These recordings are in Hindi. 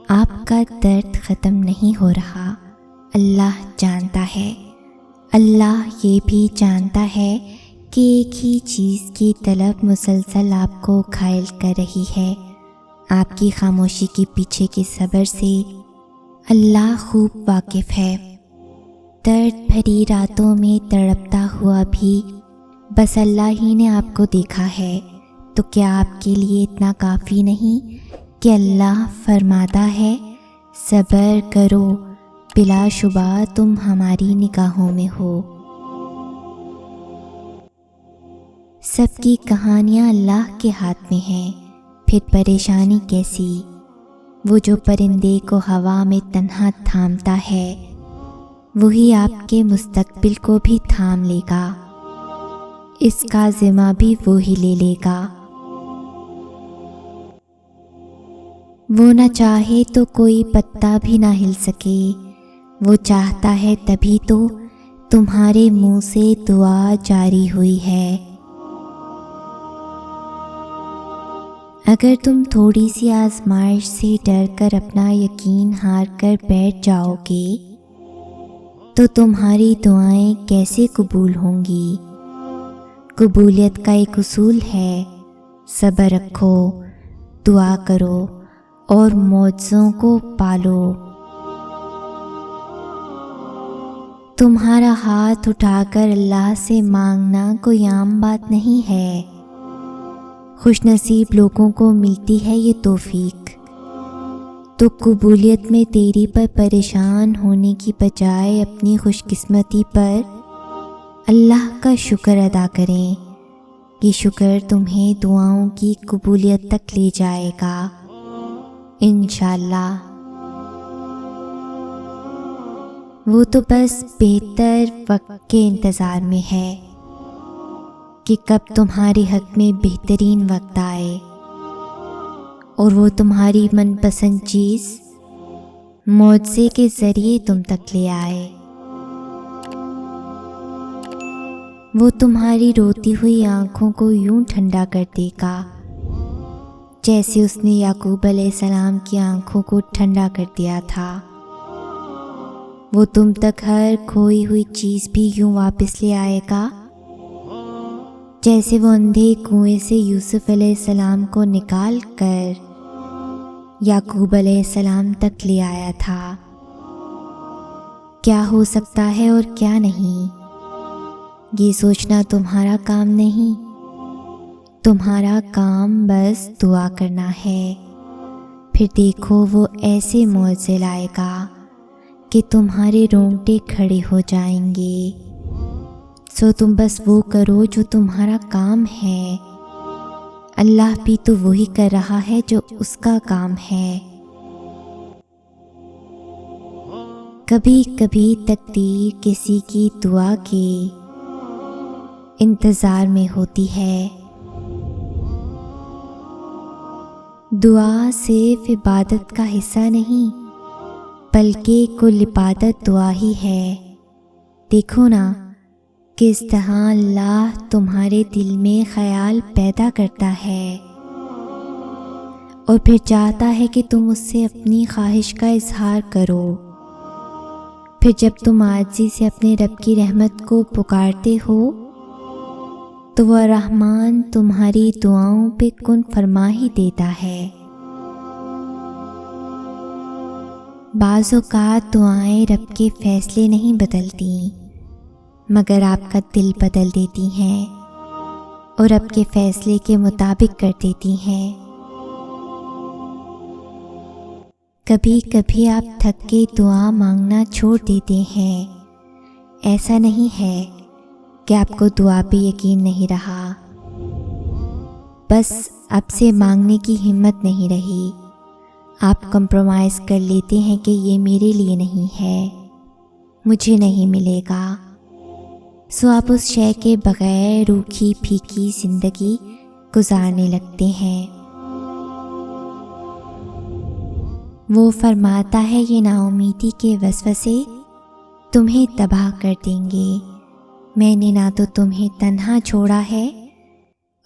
आपका दर्द ख़त्म नहीं हो रहा, अल्लाह जानता है। अल्लाह ये भी जानता है कि एक ही चीज़ की तलब मुसलसल आपको घायल कर रही है। आपकी खामोशी के पीछे के सब्र से अल्लाह खूब वाकिफ़ है। दर्द भरी रातों में तड़पता हुआ भी बस अल्लाह ही ने आपको देखा है, तो क्या आपके लिए इतना काफ़ी नहीं कि अल्लाह फरमाता है सब्र करो, बिलाशुबा तुम हमारी निगाहों में हो। सबकी कहानियाँ अल्लाह के हाथ में हैं, फिर परेशानी कैसी। वो जो परिंदे को हवा में तन्हा थामता है, वही आपके मुस्तकबिल को भी थाम लेगा। इसका ज़िम्मा भी वो ही ले लेगा। वो न चाहे तो कोई पत्ता भी ना हिल सके, वो चाहता है तभी तो तुम्हारे मुंह से दुआ जारी हुई है। अगर तुम थोड़ी सी आजमाइश से डर कर अपना यकीन हार कर बैठ जाओगे तो तुम्हारी दुआएं कैसे कबूल होंगी। कबूलियत का एक उसूल है, सब्र रखो, दुआ करो और मौजज़ों को पालो। तुम्हारा हाथ उठाकर अल्लाह से मांगना कोई आम बात नहीं है। खुशनसीब लोगों को मिलती है ये तौफीक। तो कबूलियत में देरी पर परेशान होने की बजाय अपनी खुशकिस्मती पर अल्लाह का शुक्र अदा करें। ये शुक्र तुम्हें दुआओं की कबूलियत तक ले जाएगा इंशाअल्लाह। वो तो बस बेहतर वक्त के इंतज़ार में है कि कब तुम्हारे हक में बेहतरीन वक्त आए और वो तुम्हारी मनपसंद चीज़ मौजज़े के ज़रिए तुम तक ले आए। वो तुम्हारी रोती हुई आँखों को यूं ठंडा कर देगा जैसे उसने याकूब अलैहिस्सलाम की आँखों को ठंडा कर दिया था। वो तुम तक हर खोई हुई चीज़ भी यूं वापस ले आएगा जैसे वो अंधे कुएं से यूसुफ अलैहिस्सलाम को निकाल कर याकूब अलैहिस्सलाम तक ले आया था। क्या हो सकता है और क्या नहीं, ये सोचना तुम्हारा काम नहीं। तुम्हारा काम बस दुआ करना है। फिर देखो वो ऐसे मौजे लाएगा कि तुम्हारे रोंगटे खड़े हो जाएंगे। सो तुम बस वो करो जो तुम्हारा काम है। अल्लाह भी तो वही कर रहा है जो उसका काम है। कभी कभी तकदीर किसी की दुआ के इंतज़ार में होती है। दुआ सिर्फ इबादत का हिस्सा नहीं बल्कि कुल इबादत दुआ ही है। देखो ना किस तरह अल्लाह तुम्हारे दिल में ख्याल पैदा करता है और फिर चाहता है कि तुम उससे अपनी ख्वाहिश का इजहार करो। फिर जब तुम आजिज़ी से अपने रब की रहमत को पुकारते हो तो वह रहमान तुम्हारी दुआओं पे कुन फरमा ही देता है। बाज़ औक़ात दुआएं रब के फ़ैसले नहीं बदलती मगर आपका दिल बदल देती हैं और रब के फ़ैसले के मुताबिक कर देती हैं। कभी कभी आप थक के दुआ मांगना छोड़ देते हैं। ऐसा नहीं है कि आपको दुआ पे यकीन नहीं रहा, बस अब से मांगने की हिम्मत नहीं रही। आप कंप्रोमाइज़ कर लेते हैं कि ये मेरे लिए नहीं है, मुझे नहीं मिलेगा। सो आप उस शय के बग़ैर रूखी फीकी ज़िंदगी गुजारने लगते हैं। वो फरमाता है ये नाउमीदी के वसवसे तुम्हें तबाह कर देंगे। मैंने ना तो तुम्हें तन्हा छोड़ा है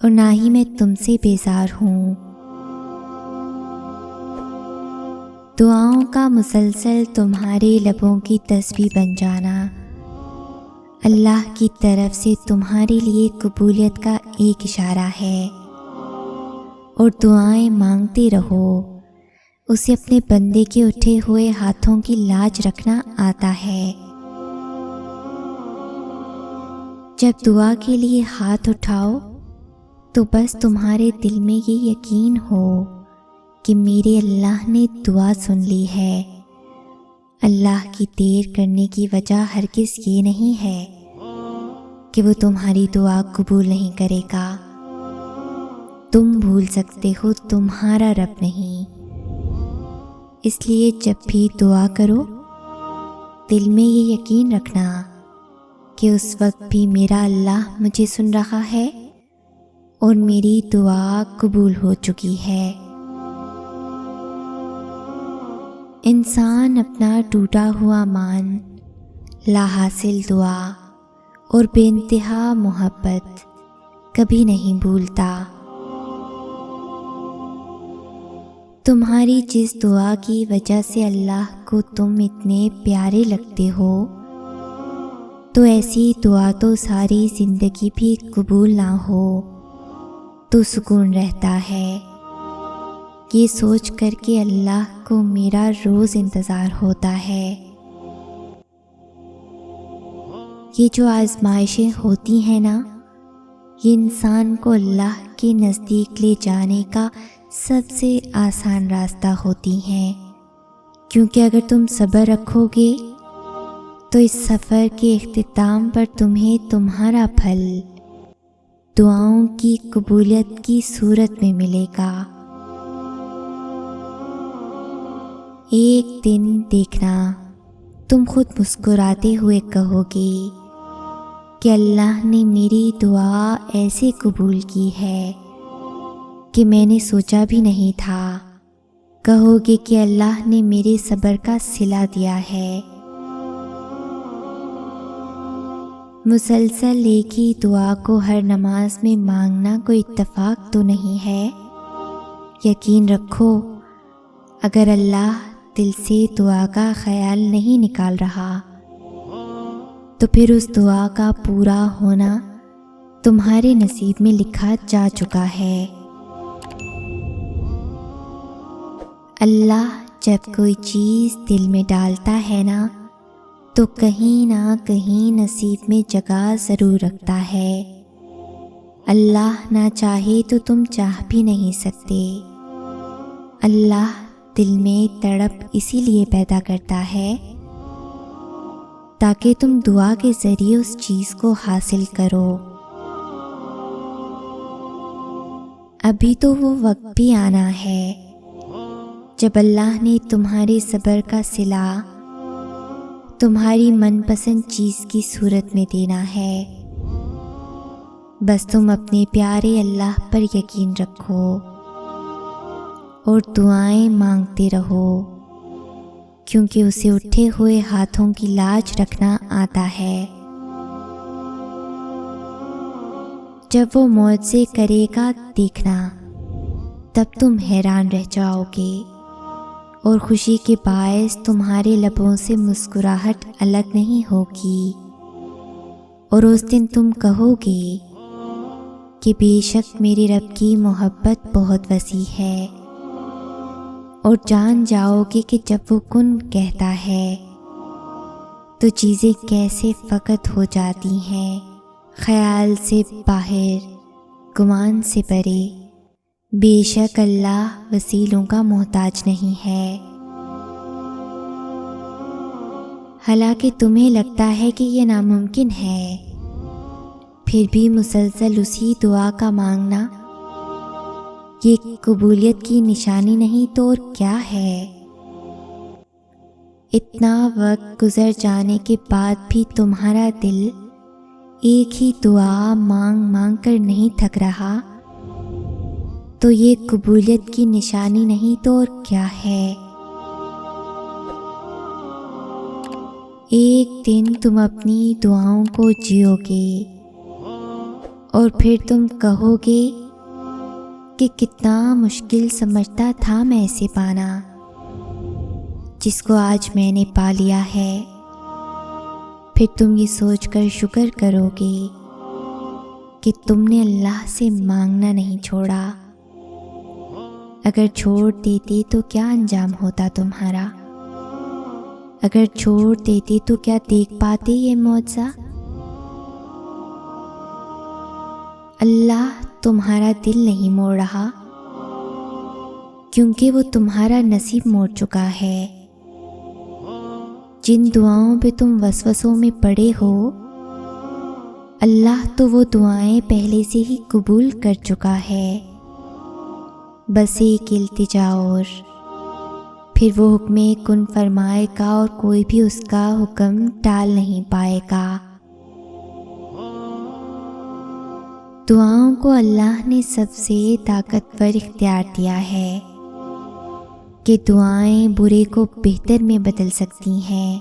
और ना ही मैं तुमसे बेजार हूँ। दुआओं का मुसलसल तुम्हारे लबों की तस्बीह बन जाना अल्लाह की तरफ से तुम्हारे लिए कबूलियत का एक इशारा है। और दुआएं मांगते रहो, उसे अपने बंदे के उठे हुए हाथों की लाज रखना आता है। जब दुआ के लिए हाथ उठाओ तो बस तुम्हारे दिल में ये यकीन हो कि मेरे अल्लाह ने दुआ सुन ली है। अल्लाह की देर करने की वजह हरगिज़ ये नहीं है कि वो तुम्हारी दुआ कबूल नहीं करेगा। तुम भूल सकते हो, तुम्हारा रब नहीं। इसलिए जब भी दुआ करो दिल में ये यकीन रखना कि उस वक्त भी मेरा अल्लाह मुझे सुन रहा है और मेरी दुआ कबूल हो चुकी है। इंसान अपना टूटा हुआ मान, लाहासिल दुआ और बेइंतहा मोहब्बत कभी नहीं भूलता। तुम्हारी जिस दुआ की वजह से अल्लाह को तुम इतने प्यारे लगते हो, तो ऐसी दुआ तो सारी ज़िंदगी भी कबूल ना हो तो सुकून रहता है। ये सोच कर कि अल्लाह को मेरा रोज़ इंतज़ार होता है। ये जो आज़माइशें होती हैं ना, ये इंसान को अल्लाह के नज़दीक ले जाने का सबसे आसान रास्ता होती हैं। क्योंकि अगर तुम सब्र रखोगे तो इस सफ़र के इख्तिताम पर तुम्हें तुम्हारा फल दुआओं की कबूलियत की सूरत में मिलेगा। एक दिन देखना तुम खुद मुस्कुराते हुए कहोगे कि अल्लाह ने मेरी दुआ ऐसे कबूल की है कि मैंने सोचा भी नहीं था। कहोगे कि अल्लाह ने मेरे सब्र का सिला दिया है। मुसलसल एक ही दुआ को हर नमाज में मांगना कोई इत्तेफाक तो नहीं है। यकीन रखो, अगर अल्लाह दिल से दुआ का ख्याल नहीं निकाल रहा तो फिर उस दुआ का पूरा होना तुम्हारे नसीब में लिखा जा चुका है। अल्लाह जब कोई चीज़ दिल में डालता है ना, तो कहीं ना कहीं नसीब में जगह ज़रूर रखता है। अल्लाह ना चाहे तो तुम चाह भी नहीं सकते। अल्लाह दिल में तड़प इसीलिए पैदा करता है ताकि तुम दुआ के ज़रिए उस चीज़ को हासिल करो। अभी तो वो वक्त भी आना है जब अल्लाह ने तुम्हारे सब्र का सिला तुम्हारी मनपसंद चीज़ की सूरत में देना है। बस तुम अपने प्यारे अल्लाह पर यकीन रखो और दुआएं मांगते रहो, क्योंकि उसे उठे हुए हाथों की लाज रखना आता है। जब वो मौज़े करेगा देखना, तब तुम हैरान रह जाओगे और खुशी के बायस तुम्हारे लबों से मुस्कुराहट अलग नहीं होगी। और उस दिन तुम कहोगे कि बेशक मेरे रब की मोहब्बत बहुत वसी है। और जान जाओगे कि जब वो कुन कहता है तो चीज़ें कैसे फ़कत हो जाती हैं, ख्याल से बाहर, गुमान से परे। बेशक अल्लाह वसीलों का मोहताज नहीं है। हालांकि तुम्हें लगता है कि ये नामुमकिन है, फिर भी मुसलसल उसी दुआ का मांगना ये कबूलियत की निशानी नहीं तो और क्या है। इतना वक्त गुजर जाने के बाद भी तुम्हारा दिल एक ही दुआ मांग मांग कर नहीं थक रहा, तो ये कबूलियत की निशानी नहीं तो और क्या है। एक दिन तुम अपनी दुआओं को जियोगे और फिर तुम कहोगे कि कितना मुश्किल समझता था मैं इसे पाना, जिसको आज मैंने पा लिया है। फिर तुम ये सोचकर शुक्र करोगे कि तुमने अल्लाह से मांगना नहीं छोड़ा। अगर छोड़ देते तो क्या अंजाम होता तुम्हारा? अगर छोड़ देते तो क्या देख पाते ये मौजज़ा? अल्लाह तुम्हारा दिल नहीं मोड़ रहा, क्योंकि वो तुम्हारा नसीब मोड़ चुका है। जिन दुआओं पे तुम वसवसों में पड़े हो, अल्लाह तो वो दुआएं पहले से ही कबूल कर चुका है। बस एक इल्तिजा और फिर वो हुक्म कुन फरमाएगा और कोई भी उसका हुक्म टाल नहीं पाएगा। दुआओं को अल्लाह ने सबसे ताकतवर इख्तियार दिया है कि दुआएं बुरे को बेहतर में बदल सकती हैं।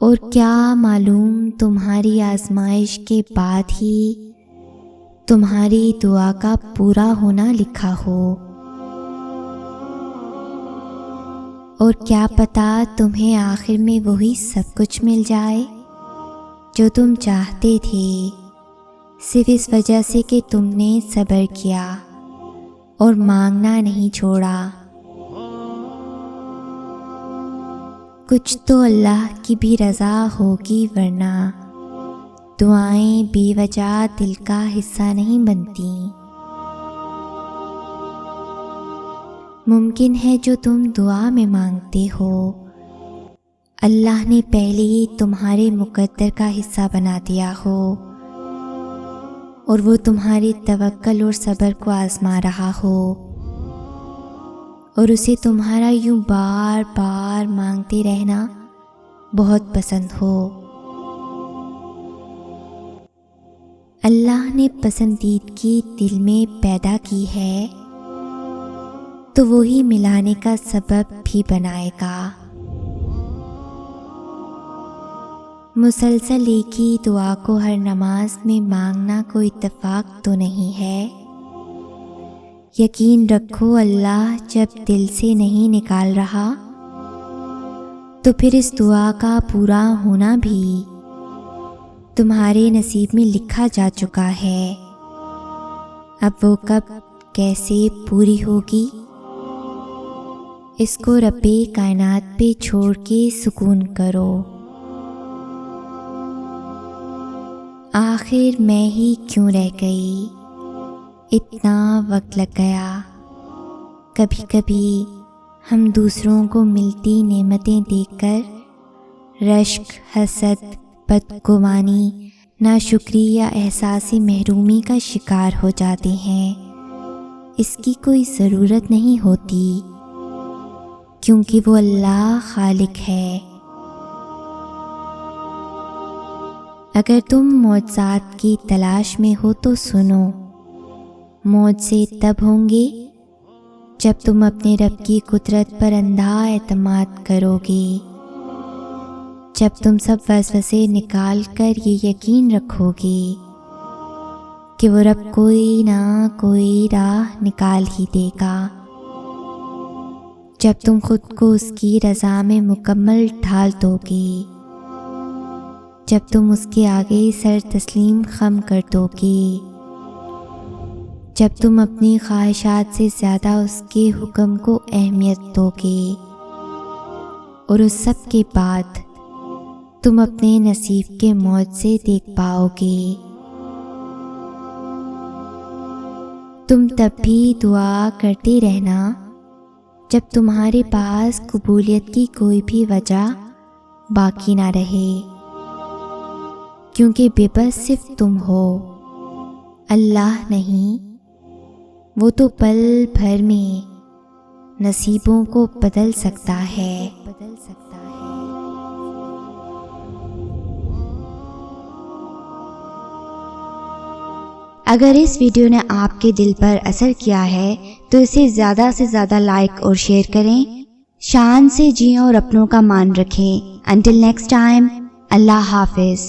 और क्या मालूम तुम्हारी आजमाइश के बाद ही तुम्हारी दुआ का पूरा होना लिखा हो। और क्या पता तुम्हें आखिर में वही सब कुछ मिल जाए जो तुम चाहते थे, सिर्फ इस वजह से कि तुमने सब्र किया और मांगना नहीं छोड़ा। कुछ तो अल्लाह की भी रज़ा होगी, वरना दुआएं बेवजह दिल का हिस्सा नहीं बनती। मुमकिन है जो तुम दुआ में मांगते हो, अल्लाह ने पहले ही तुम्हारे मुकद्दर का हिस्सा बना दिया हो और वो तुम्हारी तवक्कल और सब्र को आजमा रहा हो और उसे तुम्हारा यूं बार बार मांगते रहना बहुत पसंद हो। अल्लाह ने पसंदीदगी दिल में पैदा की है तो वो ही मिलाने का सबब भी बनाएगा। मुसलसल एक ही दुआ को हर नमाज में मांगना कोई इत्तेफाक तो नहीं है। यकीन रखो, अल्लाह जब दिल से नहीं निकाल रहा तो फिर इस दुआ का पूरा होना भी तुम्हारे नसीब में लिखा जा चुका है। अब वो कब कैसे पूरी होगी, इसको रब्बे कायनात पे छोड़ के सुकून करो। आखिर मैं ही क्यों रह गई, इतना वक्त लग गया। कभी कभी हम दूसरों को मिलती नेमतें देखकर रश्क, हसद, बदगुमानी, नाशुक्री या एहसासी महरूमी का शिकार हो जाते हैं। इसकी कोई ज़रूरत नहीं होती, क्योंकि वो अल्लाह खालिक है। अगर तुम मौजज़ात की तलाश में हो तो सुनो, मौजज़े तब होंगे जब तुम अपने रब की कुदरत पर अंधा एतमाद करोगे, जब तुम सब वसवसे निकाल कर ये यकीन रखोगे कि वो रब कोई ना कोई राह निकाल ही देगा, जब तुम खुद को उसकी रज़ा में मुकम्मल ढाल दोगे, जब तुम उसके आगे सर तस्लीम खम कर दोगे, जब तुम अपनी ख्वाहिशात से ज़्यादा उसके हुक्म को अहमियत दोगे और उस सब के बाद तुम अपने नसीब के मौजज़े देख पाओगे। तुम तब भी दुआ करते रहना जब तुम्हारे पास कबूलियत की कोई भी वजह बाकी ना रहे, क्योंकि बेबस सिर्फ तुम हो, अल्लाह नहीं। वो तो पल भर में नसीबों को बदल सकता है। अगर इस वीडियो ने आपके दिल पर असर किया है तो इसे ज़्यादा से ज़्यादा लाइक और शेयर करें। शान से जिएं और अपनों का मान रखें। अंटिल नेक्स्ट टाइम, अल्लाह हाफिज़।